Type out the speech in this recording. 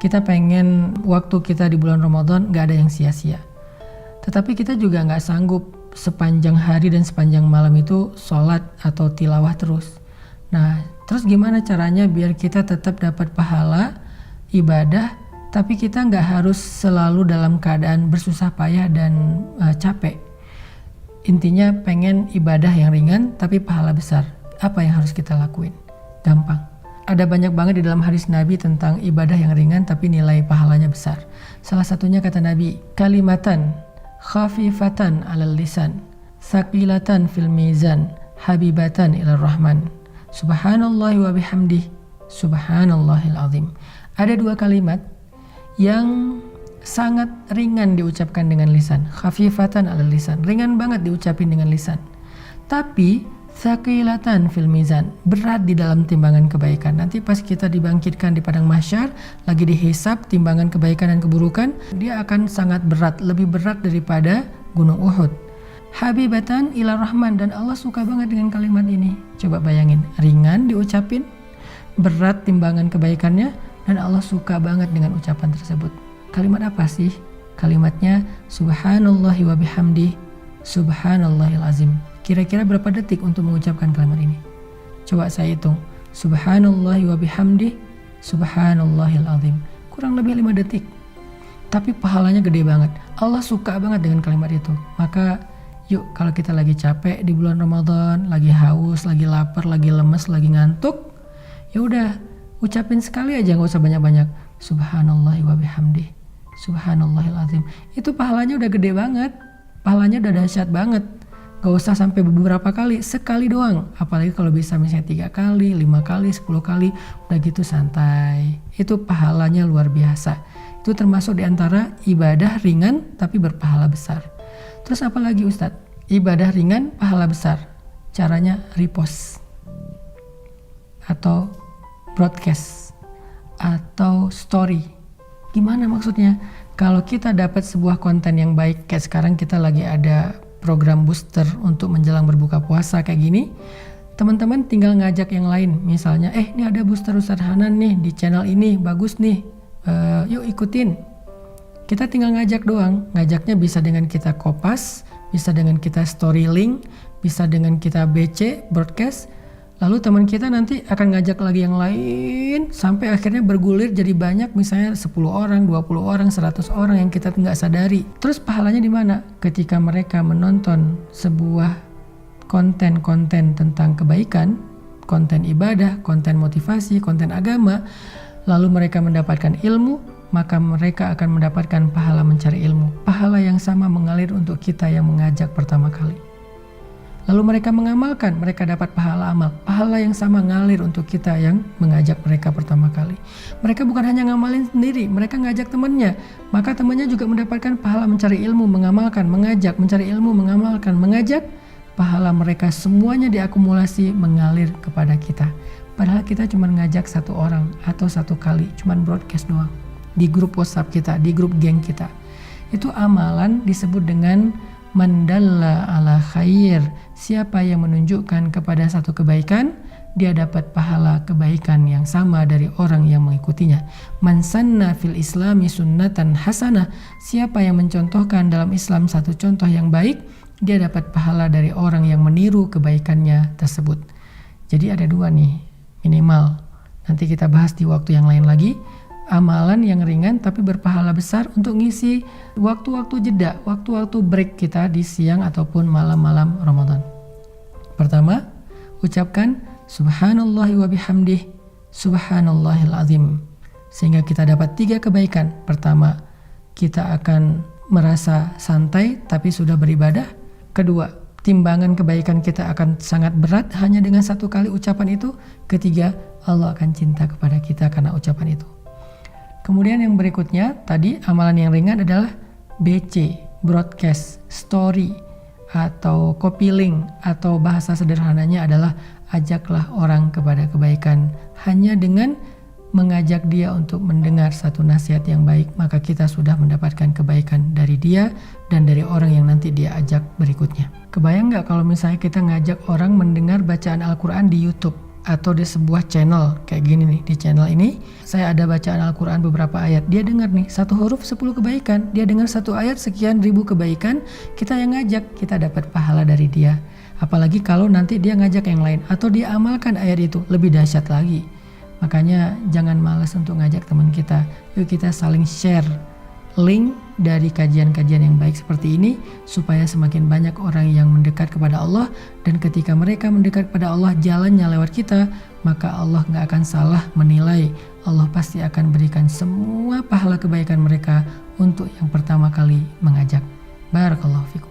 Kita pengen waktu kita di bulan Ramadan gak ada yang sia-sia. Tetapi kita juga gak sanggup sepanjang hari dan sepanjang malam itu sholat atau tilawah terus. Nah, terus gimana caranya biar kita tetap dapat pahala ibadah, tapi kita gak harus selalu dalam keadaan bersusah payah dan capek. Intinya pengen ibadah yang ringan tapi pahala besar. Apa yang harus kita lakuin? Gampang. Ada banyak banget di dalam hadis Nabi tentang ibadah yang ringan tapi nilai pahalanya besar. Salah satunya kata Nabi, kalimatan khafifatan 'alal lisan, tsaqilatan fil mizan, habibatan ilar rahman. Subhanallahi wa bihamdih, subhanallahil azim. Ada dua kalimat yang sangat ringan diucapkan dengan lisan, khafifatan 'alal lisan, ringan banget diucapin dengan lisan. Tapi tsaqilatan fil mizan, berat di dalam timbangan kebaikan. Nanti pas kita dibangkitkan di padang mahsyar, lagi dihisab timbangan kebaikan dan keburukan, dia akan sangat berat, lebih berat daripada gunung Uhud. Habibatan ila rahman, dan Allah suka banget dengan kalimat ini. Coba bayangin, ringan diucapin, berat timbangan kebaikannya, dan Allah suka banget dengan ucapan tersebut. Kalimat apa sih? Kalimatnya subhanallahi wa bihamdi, subhanallahil azim. Kira-kira berapa detik untuk mengucapkan kalimat ini? Coba saya hitung. Subhanallahi wa bihamdi, subhanallahil azim. Kurang lebih 5 detik. Tapi pahalanya gede banget. Allah suka banget dengan kalimat itu. Maka yuk, kalau kita lagi capek di bulan Ramadan, lagi haus, lagi lapar, lagi lemes, lagi ngantuk, ya udah ucapin sekali aja, nggak usah banyak-banyak. Subhanallahi wa bihamdi, subhanallahil azim. Itu pahalanya udah gede banget. Pahalanya udah dahsyat banget. Gak usah sampai beberapa kali, sekali doang. Apalagi kalau bisa misalnya 3 kali, 5 kali, 10 kali, udah gitu santai. Itu pahalanya luar biasa. Itu termasuk diantara ibadah ringan tapi berpahala besar. Terus apa lagi Ustadz? Ibadah ringan, pahala besar. Caranya repost, atau broadcast, atau story. Gimana maksudnya? Kalau kita dapat sebuah konten yang baik, kayak sekarang kita lagi ada program booster untuk menjelang berbuka puasa kayak gini, teman-teman tinggal ngajak yang lain. Misalnya, ini ada booster Ustadz Hanan nih di channel ini, bagus nih, yuk ikutin. Kita tinggal ngajak doang. Ngajaknya bisa dengan kita kopas, bisa dengan kita story link, bisa dengan kita BC, broadcast. Lalu teman kita nanti akan ngajak lagi yang lain, sampai akhirnya bergulir jadi banyak, misalnya 10 orang, 20 orang, 100 orang yang kita nggak sadari. Terus pahalanya di mana? Ketika mereka menonton sebuah konten-konten tentang kebaikan, konten ibadah, konten motivasi, konten agama, lalu mereka mendapatkan ilmu, maka mereka akan mendapatkan pahala mencari ilmu. Pahala yang sama mengalir untuk kita yang mengajak pertama kali. Lalu mereka mengamalkan, mereka dapat pahala amal. Pahala yang sama ngalir untuk kita yang mengajak mereka pertama kali. Mereka bukan hanya ngamalin sendiri, mereka ngajak temannya. Maka temannya juga mendapatkan pahala mencari ilmu, mengamalkan, mengajak, mencari ilmu, mengamalkan, mengajak. Pahala mereka semuanya diakumulasi mengalir kepada kita. Padahal kita cuma ngajak 1 orang atau 1 kali, cuma broadcast doang. Di grup WhatsApp kita, di grup geng kita. Itu amalan disebut dengan mandalla ala khair. Siapa yang menunjukkan kepada satu kebaikan, dia dapat pahala kebaikan yang sama dari orang yang mengikutinya. Man sanna fil islami sunnatan hasanah. Siapa yang mencontohkan dalam Islam satu contoh yang baik, dia dapat pahala dari orang yang meniru kebaikannya tersebut. Jadi ada 2 nih minimal. Nanti kita bahas di waktu yang lain lagi. Amalan yang ringan tapi berpahala besar untuk ngisi waktu-waktu jeda, waktu-waktu break kita di siang ataupun malam-malam Ramadan. Pertama, ucapkan subhanallahi wa bihamdih, subhanallahil azim. Sehingga kita dapat 3 kebaikan. Pertama, kita akan merasa santai tapi sudah beribadah. Kedua, timbangan kebaikan kita akan sangat berat hanya dengan 1 kali ucapan itu. Ketiga, Allah akan cinta kepada kita karena ucapan itu. Kemudian yang berikutnya, tadi amalan yang ringan adalah BC, broadcast, story, atau copy link, atau bahasa sederhananya adalah ajaklah orang kepada kebaikan. Hanya dengan mengajak dia untuk mendengar satu nasihat yang baik, maka kita sudah mendapatkan kebaikan dari dia dan dari orang yang nanti dia ajak berikutnya. Kebayang nggak kalau misalnya kita ngajak orang mendengar bacaan Al-Quran di YouTube? atau di sebuah channel kayak gini nih. Di channel ini saya ada bacaan Al-Quran beberapa ayat, dia dengar nih 1 huruf 10 kebaikan, dia dengar 1 ayat sekian ribu kebaikan, kita yang ngajak, kita dapat pahala dari dia. Apalagi kalau nanti dia ngajak yang lain atau dia amalkan ayat itu, lebih dahsyat lagi. Makanya jangan malas untuk ngajak teman kita, yuk kita saling share link dari kajian-kajian yang baik seperti ini supaya semakin banyak orang yang mendekat kepada Allah, dan ketika mereka mendekat kepada Allah jalannya lewat kita, maka Allah gak akan salah menilai. Allah pasti akan berikan semua pahala kebaikan mereka untuk yang pertama kali mengajak. Barakallahu fikum.